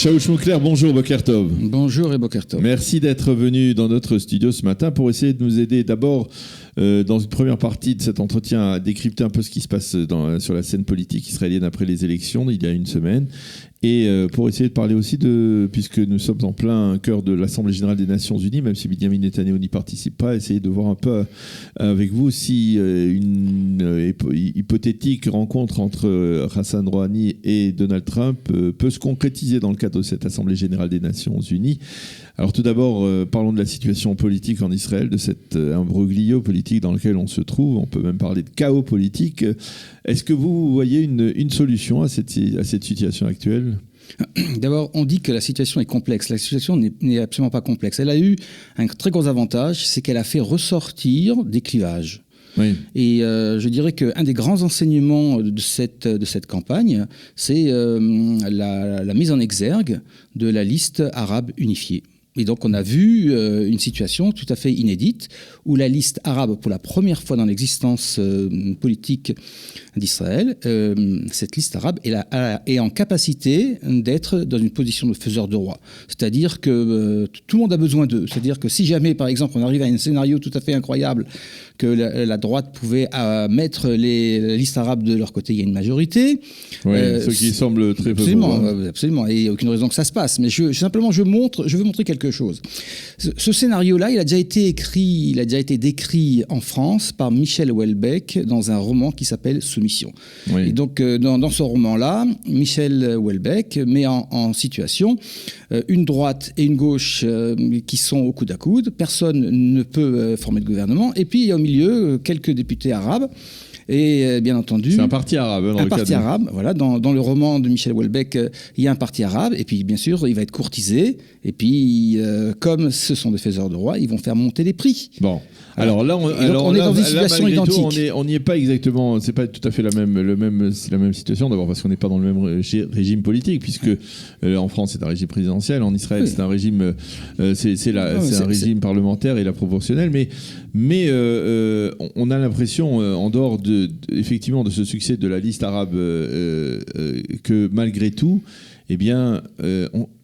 Shaul Shmoukler, bonjour, Boker Tov. Bonjour et Boker Tov. Merci d'être venu dans notre studio ce matin pour essayer de nous aider d'abord dans une première partie de cet entretien à décrypter un peu ce qui se passe sur la scène politique israélienne après les élections il y a une semaine. Et pour essayer de parler aussi puisque nous sommes en plein cœur de l'Assemblée Générale des Nations Unies, même si Benjamin Netanyahu n'y participe pas, essayer de voir un peu avec vous si une hypothétique rencontre entre Hassan Rouhani et Donald Trump peut se concrétiser dans le cadre de cette Assemblée Générale des Nations Unies. Alors tout d'abord, parlons de la situation politique en Israël, de cet imbroglio politique dans lequel on se trouve. On peut même parler de chaos politique. Est-ce que vous voyez une solution à cette situation actuelle ? D'abord, on dit que la situation est complexe. La situation n'est absolument pas complexe. Elle a eu un très gros avantage, c'est qu'elle a fait ressortir des clivages. Oui. Et je dirais qu'un des grands enseignements de cette campagne, c'est la mise en exergue de la liste arabe unifiée. Et donc on a vu une situation tout à fait inédite où la liste arabe, pour la première fois dans l'existence politique d'Israël, cette liste arabe est en capacité d'être dans une position de faiseur de roi. C'est-à-dire que tout le monde a besoin d'eux. C'est-à-dire que si jamais, par exemple, on arrive à un scénario tout à fait incroyable, que la droite pouvait mettre la liste arabe de leur côté, il y a une majorité. Oui, ce qui semble très peu probable. Absolument, et il n'y a aucune raison que ça se passe. Mais je veux montrer quelque chose. Ce scénario-là, il a déjà été décrit en France par Michel Houellebecq dans un roman qui s'appelle Soumission. Oui. Et donc, dans ce roman-là, Michel Houellebecq met en situation une droite et une gauche qui sont au coude à coude. Personne ne peut former de gouvernement. Et puis, il y a au milieu quelques députés arabes. Et bien entendu... C'est un parti arabe. Arabe, voilà. Dans le roman de Michel Houellebecq, il y a un parti arabe. Et puis, bien sûr, il va être courtisé. Et puis, comme ce sont des faiseurs de roi, ils vont faire monter les prix. Bon. Alors là, on est dans une situation identique. On n'y est pas exactement... C'est pas tout à fait la même situation. D'abord parce qu'on n'est pas dans le même régime politique. Puisque en France, c'est un régime présidentiel. En Israël, c'est un régime... c'est un régime parlementaire et la proportionnelle. Mais on a l'impression, en dehors effectivement de ce succès de la liste arabe, que malgré tout, eh bien,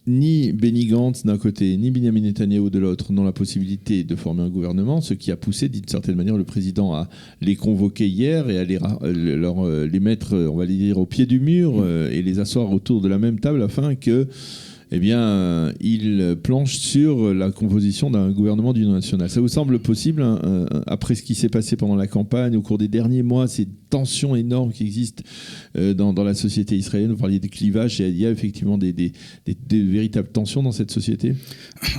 ni Benny Gantz d'un côté, ni Benjamin Netanyahu de l'autre n'ont la possibilité de former un gouvernement, ce qui a poussé d'une certaine manière le président à les convoquer hier et à les mettre, on va dire, au pied du mur et les asseoir autour de la même table afin que il planche sur la composition d'un gouvernement d'union nationale. Ça vous semble possible, après ce qui s'est passé pendant la campagne, au cours des derniers mois, ces tensions énormes qui existent dans la société israélienne? Vous parliez des clivages, il y a effectivement des véritables tensions dans cette société?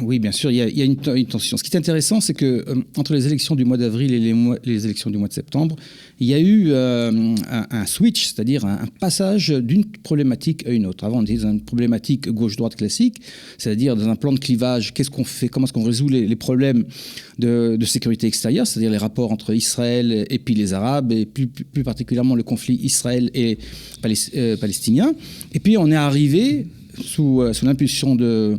Oui, bien sûr, il y a une tension. Ce qui est intéressant, c'est que entre les élections du mois d'avril et les élections du mois de septembre, il y a eu un switch, c'est-à-dire un passage d'une problématique à une autre. Avant, on était dans une problématique gauche-droite classique, c'est-à-dire dans un plan de clivage, qu'est-ce qu'on fait, comment est-ce qu'on résout les problèmes de sécurité extérieure, c'est-à-dire les rapports entre Israël et puis les Arabes, et plus particulièrement le conflit Israël et palestinien. Et puis on est arrivé, sous l'impulsion de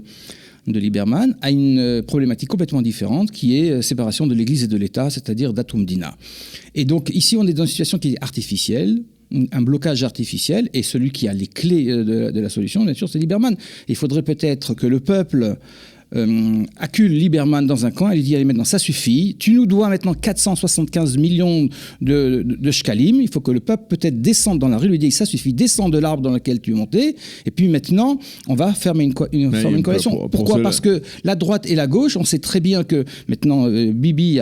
Lieberman, à une problématique complètement différente qui est séparation de l'Église et de l'État, c'est-à-dire Datum Dina. Et donc ici on est dans une situation qui est artificielle, un blocage artificiel, et celui qui a les clés de la solution, bien sûr, c'est Lieberman. Il faudrait peut-être que le peuple accule Lieberman dans un coin et lui dit: allez, maintenant ça suffit, tu nous dois maintenant 475 millions de shkalim, il faut que le peuple peut-être descende dans la rue, lui dit: ça suffit, descends de l'arbre dans lequel tu es monté, et puis maintenant on va former une coalition. Pourquoi ? Parce que la droite et la gauche, on sait très bien que maintenant Bibi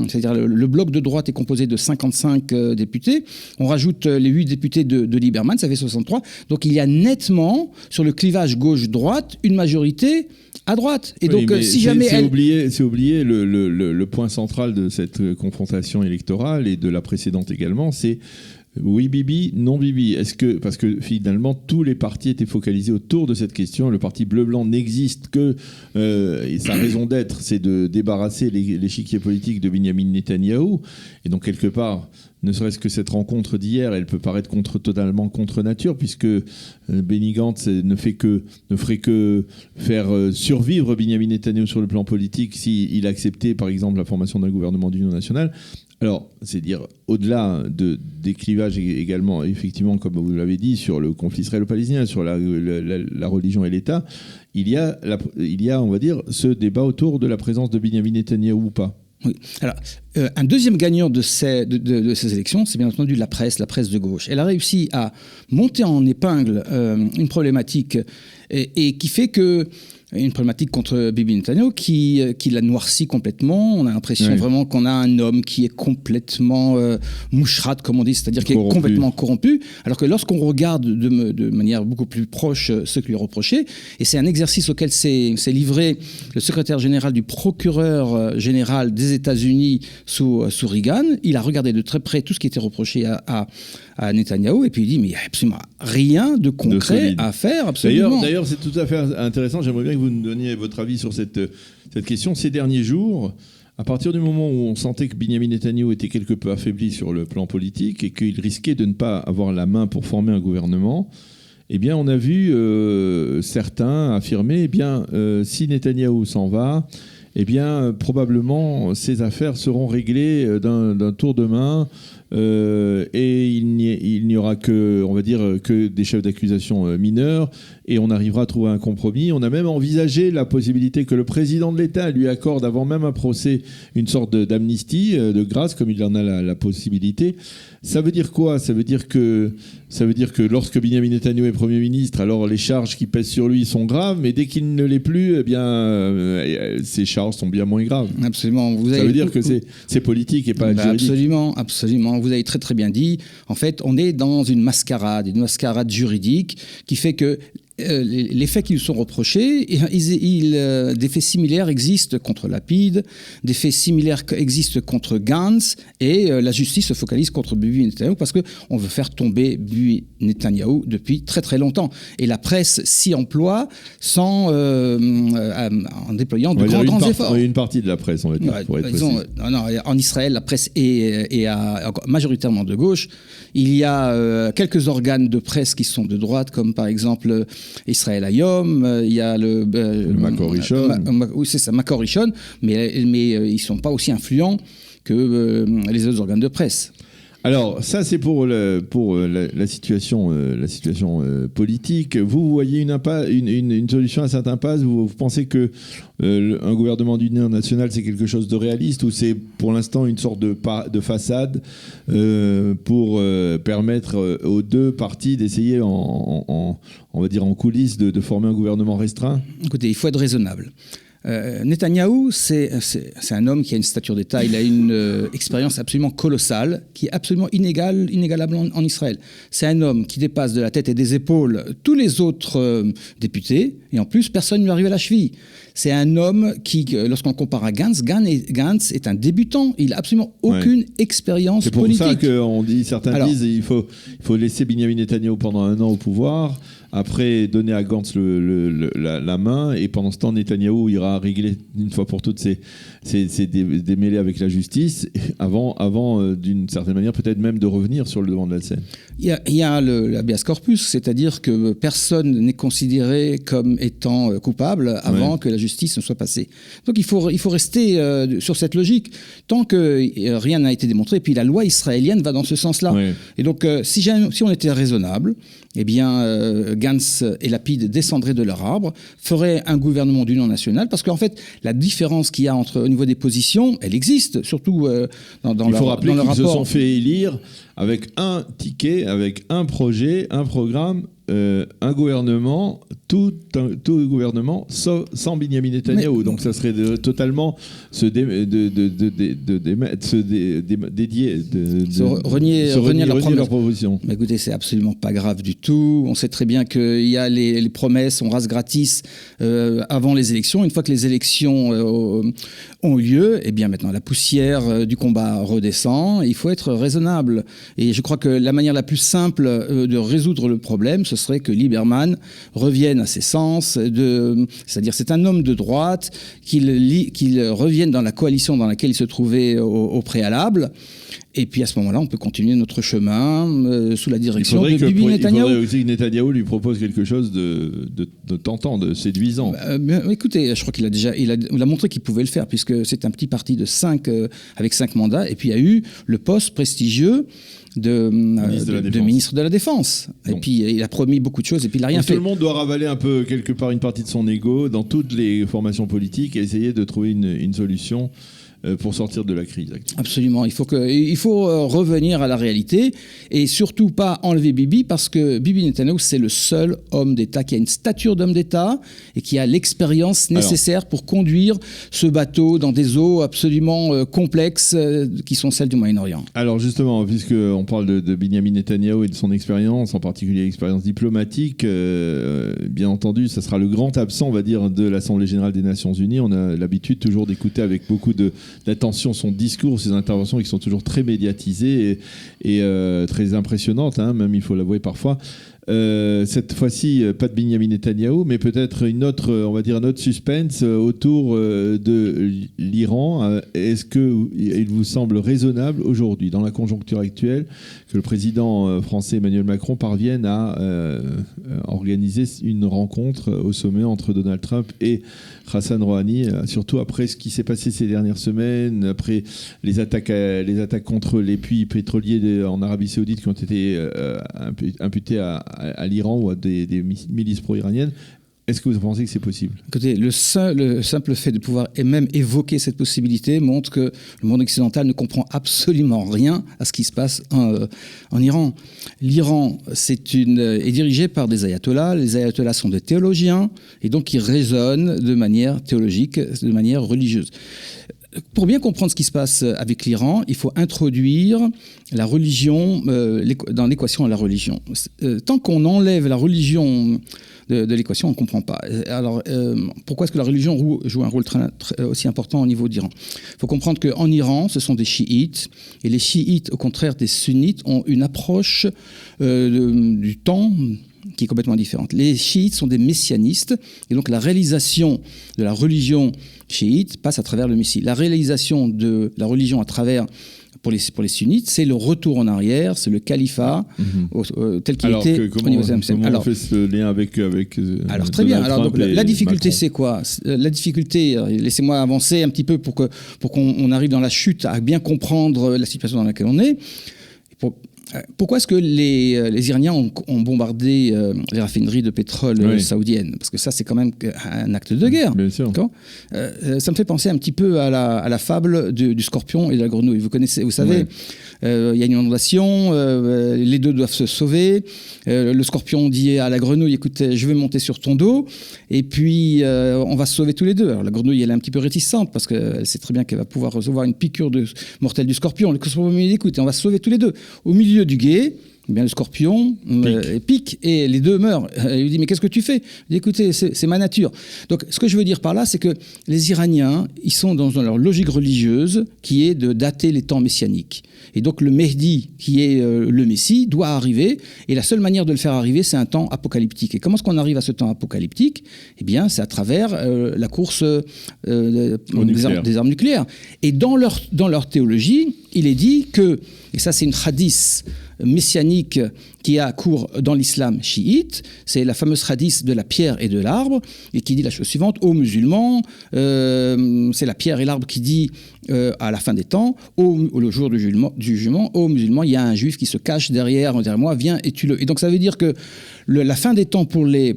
c'est-à-dire le bloc de droite est composé de 55 députés, on rajoute les 8 députés de Lieberman, ça fait 63, donc il y a nettement sur le clivage gauche-droite une majorité à droite. Et donc, si jamais c'est oublier le point central de cette confrontation électorale et de la précédente également, c'est oui Bibi, non Bibi. Parce que finalement tous les partis étaient focalisés autour de cette question. Le parti bleu-blanc n'existe que et sa raison d'être, c'est de débarrasser l'échiquier politique de Benjamin Netanyahou. Et donc quelque part, ne serait-ce que cette rencontre d'hier, elle peut paraître totalement contre nature, puisque Benny Gantz ne ferait que faire survivre Benjamin Netanyahu sur le plan politique s'il acceptait par exemple la formation d'un gouvernement d'union nationale, Alors, c'est dire, au-delà des clivages également, effectivement, comme vous l'avez dit, sur le conflit israélo-palestinien, sur la religion et l'État, il y a, on va dire, ce débat autour de la présence de Benyamin Netanyahou ou pas. Oui. Alors, un deuxième gagnant de ces élections, c'est bien entendu la presse de gauche. Elle a réussi à monter en épingle une problématique et qui fait que une problématique contre Bibi Netanyahu qui la noircit complètement. On a l'impression vraiment qu'on a un homme qui est complètement mouchrat, comme on dit, c'est-à-dire qui est complètement corrompu. Alors que lorsqu'on regarde de manière beaucoup plus proche ce que lui reprochait, et c'est un exercice auquel s'est livré le secrétaire général du procureur général des États-Unis sous Reagan, il a regardé de très près tout ce qui était reproché à Netanyahou, et puis il dit, mais il n'y a absolument rien de concret à faire, absolument. D'ailleurs, c'est tout à fait intéressant. J'aimerais bien que vous nous donniez votre avis sur cette question. Ces derniers jours, à partir du moment où on sentait que Benyamin Netanyahou était quelque peu affaibli sur le plan politique et qu'il risquait de ne pas avoir la main pour former un gouvernement, eh bien, on a vu certains affirmer, eh bien, si Netanyahou s'en va, eh bien, probablement, ces affaires seront réglées d'un tour de main. Et il n'y aura que, on va dire, que des chefs d'accusation mineurs, et on arrivera à trouver un compromis. On a même envisagé la possibilité que le président de l'État lui accorde, avant même un procès, une sorte d'amnistie, de grâce, comme il en a la possibilité. Ça veut dire quoi ? Ça veut dire que lorsque Benyamin Netanyahou est Premier ministre, alors les charges qui pèsent sur lui sont graves, mais dès qu'il ne l'est plus, eh bien, ces charges sont bien moins graves. Absolument. Ça veut dire que c'est politique et pas juridique. Absolument, absolument. Vous avez très très bien dit. En fait, on est dans une mascarade juridique qui fait que les faits qui lui sont reprochés, des faits similaires existent contre Lapid, des faits similaires existent contre Gantz, et la justice se focalise contre Bibi Netanyahu parce qu'on veut faire tomber Bibi Netanyahu depuis très très longtemps. Et la presse s'y emploie en déployant de grands efforts. Une partie de la presse, on va dire, pour être précis. En Israël, la presse est majoritairement de gauche. Il y a quelques organes de presse qui sont de droite, comme par exemple Israël Hayom, il y a le Makor Rishon. Oui, c'est ça, Makor Rishon, mais ils ne sont pas aussi influents que les autres organes de presse. Alors, ça, c'est pour la situation, politique. Vous voyez une solution à cette impasse ? Vous pensez que un gouvernement d'union nationale, c'est quelque chose de réaliste, ou c'est pour l'instant une sorte de façade pour permettre aux deux parties d'essayer, on va dire en coulisses, de former un gouvernement restreint ? Écoutez, il faut être raisonnable. Netanyahou, c'est un homme qui a une stature d'État, il a une expérience absolument colossale, qui est absolument inégalable en Israël. C'est un homme qui dépasse de la tête et des épaules tous les autres députés, et en plus, personne ne lui arrive à la cheville. C'est un homme qui, lorsqu'on compare à Gantz est un débutant, il n'a absolument aucune expérience politique. C'est pour ça qu'on dit, certains disent qu'il faut laisser Benyamin Netanyahou pendant 1 an au pouvoir, après donner à Gantz la main, et pendant ce temps, Netanyahou ira régler une fois pour toutes ses démêlés avec la justice, avant d'une certaine manière, peut-être même de revenir sur le devant de la scène. Il y a l'habeas corpus, c'est-à-dire que personne n'est considéré comme étant coupable avant que la justice ne soit passée. Donc il faut rester sur cette logique tant que rien n'a été démontré. Et puis la loi israélienne va dans ce sens-là. Oui. Et donc si on était raisonnable, eh bien Gantz et Lapid descendraient de leur arbre, feraient un gouvernement d'union nationale, parce qu'en fait la différence qu'il y a au niveau des positions, elle existe, surtout dans leur rapport. Il faut rappeler qu'ils se sont fait élire avec un ticket, avec un projet, un programme, un gouvernement, tout gouvernement sans Benyamin Netanyahou. Donc ça serait totalement renier leur proposition. Mais écoutez, c'est absolument pas grave du tout. On sait très bien qu'il y a les promesses, on rase gratis avant les élections. Une fois que les élections ont eu lieu, eh bien maintenant la poussière du combat redescend. Il faut être raisonnable. Et je crois que la manière la plus simple de résoudre le problème, ce serait que Lieberman revienne à ses sens, c'est-à-dire c'est un homme de droite, qu'il revienne dans la coalition dans laquelle il se trouvait au préalable. Et puis à ce moment-là, on peut continuer notre chemin sous la direction de Bibi Netanyahou. Il faudrait aussi que Netanyahou lui propose quelque chose de tentant, de séduisant. Écoutez, je crois qu'il a montré qu'il pouvait le faire, puisque c'est un petit parti de 5 avec 5 mandats. Et puis il y a eu le poste prestigieux de ministre de la Défense. Et puis il a promis beaucoup de choses et puis il n'a rien fait. Tout le monde doit ravaler un peu quelque part une partie de son ego dans toutes les formations politiques et essayer de trouver une solution pour sortir de la crise. Absolument. Il faut revenir à la réalité et surtout pas enlever Bibi, parce que Bibi Netanyahou, c'est le seul homme d'État qui a une stature d'homme d'État et qui a l'expérience nécessaire pour conduire ce bateau dans des eaux absolument complexes qui sont celles du Moyen-Orient. Alors justement, puisqu'on parle de Benyamin Netanyahou et de son expérience, en particulier l'expérience diplomatique, bien entendu, ça sera le grand absent, on va dire, de l'Assemblée générale des Nations Unies. On a l'habitude toujours d'écouter avec beaucoup d'attention son discours, ses interventions qui sont toujours très médiatisées et très impressionnantes, même il faut l'avouer parfois. Cette fois-ci, pas de Benyamin Netanyahou, mais peut-être un autre suspense autour de l'Iran. Est-ce qu'il vous semble raisonnable aujourd'hui, dans la conjoncture actuelle, que le président français Emmanuel Macron parvienne à organiser une rencontre au sommet entre Donald Trump et Hassan Rouhani, surtout après ce qui s'est passé ces dernières semaines, après les attaques contre les puits pétroliers en Arabie Saoudite qui ont été imputées à l'Iran ou à des milices pro-iraniennes. Est-ce que vous pensez que c'est possible ? Écoutez, le simple fait de pouvoir même évoquer cette possibilité montre que le monde occidental ne comprend absolument rien à ce qui se passe en Iran. L'Iran est dirigé par des ayatollahs. Les ayatollahs sont des théologiens et donc ils raisonnent de manière théologique, de manière religieuse. Pour bien comprendre ce qui se passe avec l'Iran, il faut introduire la religion dans l'équation de la religion. Tant qu'on enlève la religion de l'équation, on ne comprend pas. Alors, pourquoi est-ce que la religion joue un rôle aussi important au niveau d'Iran ? Il faut comprendre qu'en Iran, ce sont des chiites, et les chiites, au contraire des sunnites, ont une approche du temps qui est complètement différente. Les chiites sont des messianistes, et donc la réalisation de la religion chiite passe à travers le Messie. La réalisation de la religion pour les sunnites, c'est le retour en arrière, c'est le califat tel qu'il était au niveau de Comment on fait ce lien avec alors très bien. Alors, donc, la difficulté, c'est quoi ? La difficulté, laissez-moi avancer un petit peu pour qu'on arrive dans la chute à bien comprendre la situation dans laquelle on est. Pourquoi est-ce que les Iraniens ont bombardé les raffineries de pétrole saoudiennes ? Parce que ça, c'est quand même un acte de guerre. Bien sûr. Ça me fait penser un petit peu à la fable du scorpion et de la grenouille. Vous savez, il y a une inondation, les deux doivent se sauver. Le scorpion dit à la grenouille, écoute, je vais monter sur ton dos, et puis on va se sauver tous les deux. Alors la grenouille, elle est un petit peu réticente, parce qu'elle sait très bien qu'elle va pouvoir recevoir une piqûre mortelle du scorpion. Le scorpion lui dit, écoute, on va se sauver tous les deux. Au milieu du gué, eh bien, le scorpion pique et les deux meurent. Il lui dit, mais qu'est-ce que tu fais ? Il dit, écoutez, c'est ma nature. Donc, ce que je veux dire par là, c'est que les Iraniens, ils sont dans leur logique religieuse qui est de dater les temps messianiques. Et donc, le Mehdi, qui est le Messie, doit arriver. Et la seule manière de le faire arriver, c'est un temps apocalyptique. Et comment est-ce qu'on arrive à ce temps apocalyptique ? Eh bien, c'est à travers la course des armes nucléaires. Et dans leur théologie, il est dit que, et ça c'est une hadith messianique qui a cours dans l'islam chiite, c'est la fameuse hadith de la pierre et de l'arbre, et qui dit la chose suivante: aux musulmans, c'est la pierre et l'arbre qui dit à la fin des temps, le jour du jugement, aux musulmans, il y a un juif qui se cache derrière moi, viens et tue-le. Et donc ça veut dire que la fin des temps pour les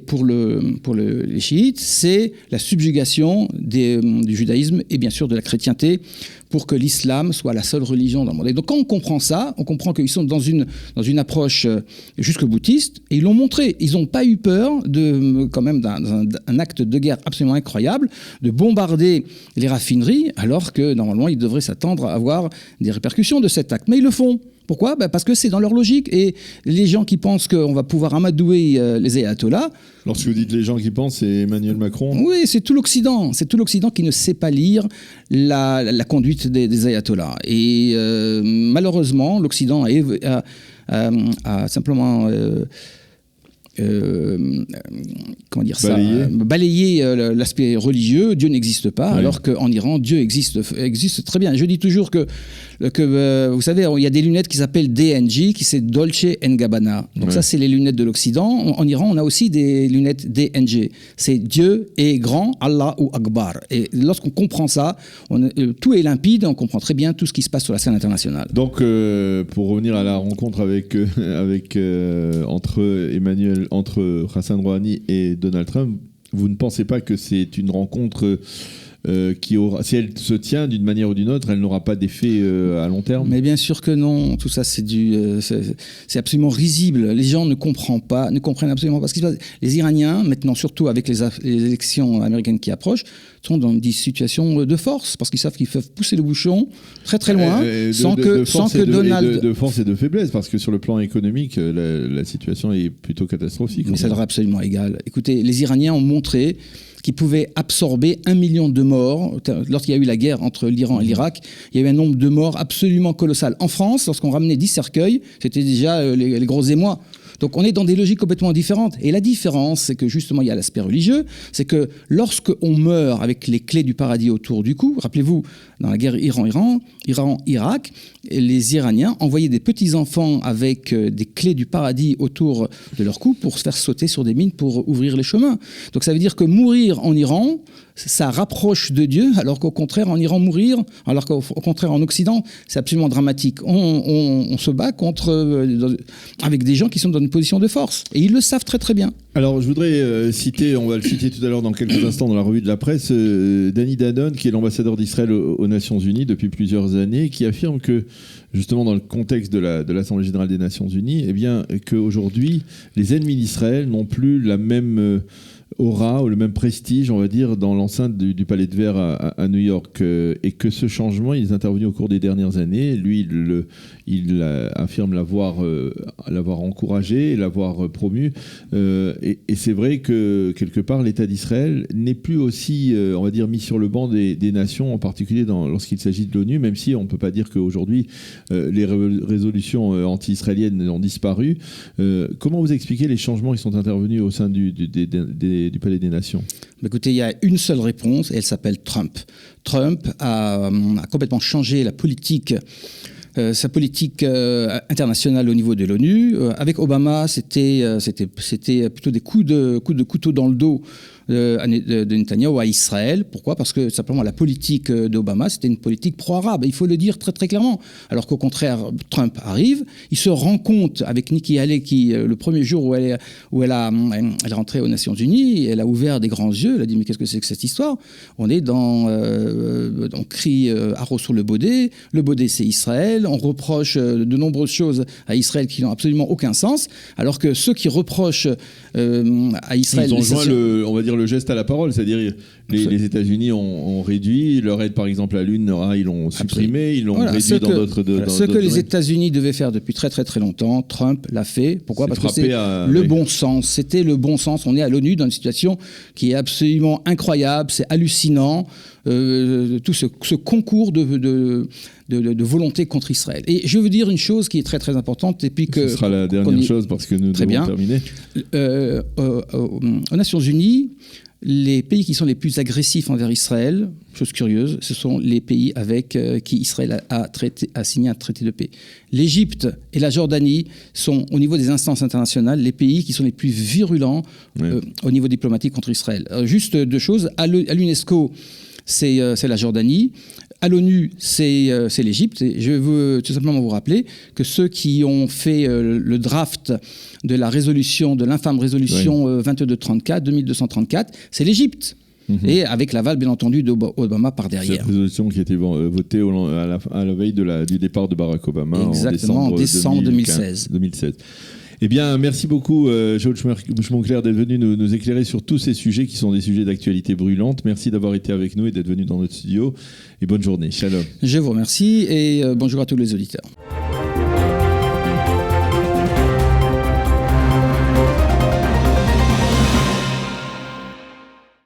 chiites, c'est la subjugation du judaïsme et bien sûr de la chrétienté, pour que l'islam soit la seule religion dans le monde. Et donc quand on comprend ça, on comprend qu'ils sont dans une approche jusque boutiste, et ils l'ont montré. Ils n'ont pas eu peur quand même d'un acte de guerre absolument incroyable, de bombarder les raffineries, alors que normalement ils devraient s'attendre à avoir des répercussions de cet acte. Mais ils le font. Pourquoi ? Parce que c'est dans leur logique. Et les gens qui pensent qu'on va pouvoir amadouer les ayatollahs... Lorsque vous dites les gens qui pensent, c'est Emmanuel Macron ? Oui, c'est tout l'Occident. C'est tout l'Occident qui ne sait pas lire la conduite des ayatollahs. Et malheureusement, l'Occident a simplement... comment dire ça, balayer l'aspect religieux. Dieu n'existe pas, alors qu'en Iran, Dieu existe très bien. Je dis toujours que vous savez, il y a des lunettes qui s'appellent DNG, qui c'est Dolce & Gabbana. Donc ça, c'est les lunettes de l'Occident. En Iran, on a aussi des lunettes DNG. C'est Dieu est grand, Allah ou Akbar. Et lorsqu'on comprend ça, tout est limpide, on comprend très bien tout ce qui se passe sur la scène internationale. Donc, pour revenir à la rencontre entre Hassan Rouhani et Donald Trump, vous ne pensez pas que c'est une rencontre qui aura, si elle se tient d'une manière ou d'une autre, elle n'aura pas d'effet à long terme ? Mais bien sûr que non. Tout ça, c'est absolument risible. Les gens ne comprennent absolument pas ce qui se passe. Les Iraniens, maintenant, surtout avec les élections américaines qui approchent, sont dans des situations de force, parce qu'ils savent qu'ils peuvent pousser le bouchon très très loin, sans que Donald... De force et de faiblesse, parce que sur le plan économique, la situation est plutôt catastrophique. Mais ça leur est absolument égal. Écoutez, les Iraniens ont montré qu'ils pouvaient absorber 1 million de morts. Lorsqu'il y a eu la guerre entre l'Iran et l'Irak, il y a eu un nombre de morts absolument colossal. En France, lorsqu'on ramenait 10 cercueils, c'était déjà les gros émois. Donc on est dans des logiques complètement différentes. Et la différence, c'est que justement, il y a l'aspect religieux, c'est que lorsqu'on meurt avec les clés du paradis autour du cou, rappelez-vous, dans la guerre Iran-Irak, les Iraniens envoyaient des petits-enfants avec des clés du paradis autour de leur cou pour se faire sauter sur des mines pour ouvrir les chemins. Donc ça veut dire que mourir en Iran, ça rapproche de Dieu, alors qu'au contraire, en Iran, alors qu'au contraire, en Occident, c'est absolument dramatique. On se bat avec des gens qui sont dans une position de force. Et ils le savent très très bien. Alors, je voudrais citer, on va le citer tout à l'heure dans quelques instants dans la revue de la presse, Danny Danon, qui est l'ambassadeur d'Israël aux Nations Unies depuis plusieurs années, qui affirme que, justement dans le contexte de l'Assemblée Générale des Nations Unies, eh bien, qu'aujourd'hui, les ennemis d'Israël n'ont plus la même aura ou le même prestige, on va dire, dans l'enceinte du Palais de Verre à New York, et que ce changement, il est intervenu au cours des dernières années. Lui, il affirme l'avoir encouragé, l'avoir promu, et c'est vrai que quelque part, l'État d'Israël n'est plus aussi, on va dire, mis sur le banc des nations, en particulier lorsqu'il s'agit de l'ONU, même si on ne peut pas dire qu'aujourd'hui, les résolutions anti-israéliennes ont disparu. Comment vous expliquez les changements qui sont intervenus au sein du Palais des Nations ? Écoutez, il y a une seule réponse, et elle s'appelle Trump. Trump a complètement changé la politique, sa politique internationale au niveau de l'ONU. Avec Obama, c'était plutôt des coups de couteau dans le dos de Netanyahou à Israël. Pourquoi ? Parce que simplement la politique d'Obama, c'était une politique pro-arabe. Il faut le dire très très clairement. Alors qu'au contraire, Trump arrive, il se rend compte avec Nikki Haley qui, le premier jour où elle est rentrée aux Nations Unies, elle a ouvert des grands yeux, elle a dit mais qu'est-ce que c'est que cette histoire ? On est on crie haro sur le baudet c'est Israël, on reproche de nombreuses choses à Israël qui n'ont absolument aucun sens, alors que ceux qui reprochent à Israël... Ils ont joint on va dire le geste à la parole, c'est-à-dire les États-Unis ont réduit leur aide, par exemple à l'UNRWA, ils l'ont supprimé, ils l'ont réduit dans d'autres ce que les États-Unis devaient faire depuis très très très longtemps, Trump l'a fait. Pourquoi ? Parce que c'est le bon sens. C'était le bon sens. On est à l'ONU dans une situation qui est absolument incroyable, c'est hallucinant. Tout ce concours de volonté contre Israël. Et je veux dire une chose qui est très très importante, et puis que ce sera la dernière chose parce que nous devons terminer. Aux Nations Unies, les pays qui sont les plus agressifs envers Israël, chose curieuse, ce sont les pays avec qui Israël a signé un traité de paix. L'Égypte et la Jordanie sont, au niveau des instances internationales, les pays qui sont les plus virulents au niveau diplomatique contre Israël. Juste deux choses. À l'UNESCO, c'est la Jordanie. À l'ONU, c'est l'Égypte. Et je veux tout simplement vous rappeler que ceux qui ont fait le draft de la résolution, de l'infâme résolution 2234, c'est l'Égypte. Et avec l'aval, bien entendu, d'Obama par derrière. Cette résolution qui a été votée à la veille du départ de Barack Obama. Exactement, en décembre 2016. Eh bien, merci beaucoup, Joël Schmoncler, d'être venu nous éclairer sur tous ces sujets qui sont des sujets d'actualité brûlante. Merci d'avoir été avec nous et d'être venu dans notre studio. Et bonne journée. Shalom. Je vous remercie et bonjour à tous les auditeurs.